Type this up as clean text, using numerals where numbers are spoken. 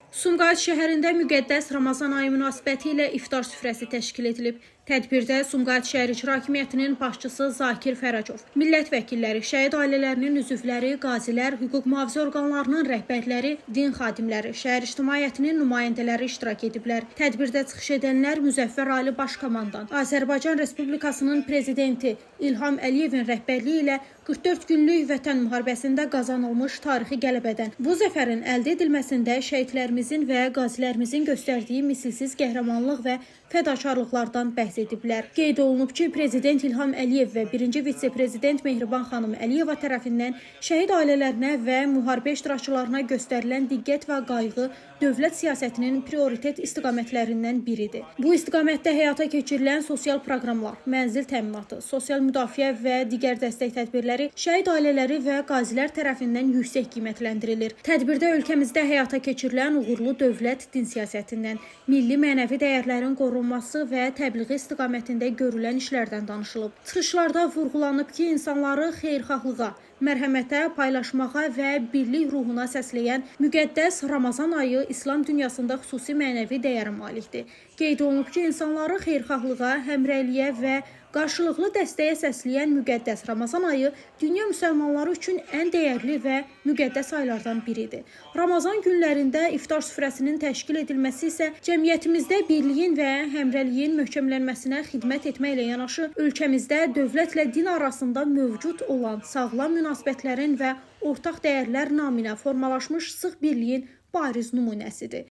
Sumqayıt şəhərində müqəddəs Ramazan ayı münasibəti ilə iftar süfrəsi təşkil edilib. Tədbirdə Sumqayıt şəhər icra hakimiyyətinin başçısı Zakir Fərəcov, millət vəkilləri, şəhid ailələrinin üzvləri, qazilər, hüquq mühafizə orqanlarının rəhbərləri, din xadimləri, şəhər ictimaiyyətinin nümayəndələri iştirak ediblər. Tədbirdə çıxış edənlər Müzəffər Ali Başkomandan, Azərbaycan Respublikasının prezidenti İlham Əliyevin rəhbərliyi ilə 44 günlük vətən müharibəsində qazanılmış tarixi qələbədən, bu zəfərin əldə edilməsində şəhidlərimizin və qazilərimizin göstərdiyi misilsiz qəhrəmanlıq və fədakarlıqlardan bəhs ediblər. Qeyd olunub ki, Prezident İlham Əliyev və 1-ci vitse-prezident Mehriban xanım Əliyeva tərəfindən şəhid ailələrinə və müharibə iştirakçılarına göstərilən diqqət və qayğı dövlət siyasətinin prioritet istiqamətlərindən biridir. Bu istiqamətdə həyata keçirilən sosial proqramlar, mənzil təminatı, sosial müdafiə və digər dəstək tədbirləri şəhid ailələri və qazilər tərəfindən yüksək qiymətləndirilir. Tədbirdə ölkəmizdə həyata keçirilən uğurlu dövlət din siyasətindən, milli mənəvi dəyərlərin qorunması və təbliği istiqamətində görülən işlərdən danışılıb. Çıxışlarda vurğulanıb ki, insanları xeyirxahlığa, mərhəmətə, paylaşmağa və birlik ruhuna səsləyən müqəddəs Ramazan ayı İslam dünyasında xüsusi mənəvi dəyərə malikdir. Qeyd olunub ki, insanları xeyirxahlığa, həmrəyliyə və qarşılıqlı dəstəyə səsləyən müqəddəs Ramazan ayı dünya müsəlmanları üçün ən dəyərli və müqəddəs aylardan biridir. Ramazan günlərində iftar süfrəsinin təşkil edilməsi isə cəmiyyətimizdə birliyin və həmrəyliyin möhkəmlənməsinə xidmət etməklə yanaşı, ölkəmizdə dövlətlə din arasında mövcud olan sağlam münasibətlərin və ortaq dəyərlər naminə formalaşmış sıx birliyin bariz nümunəsidir.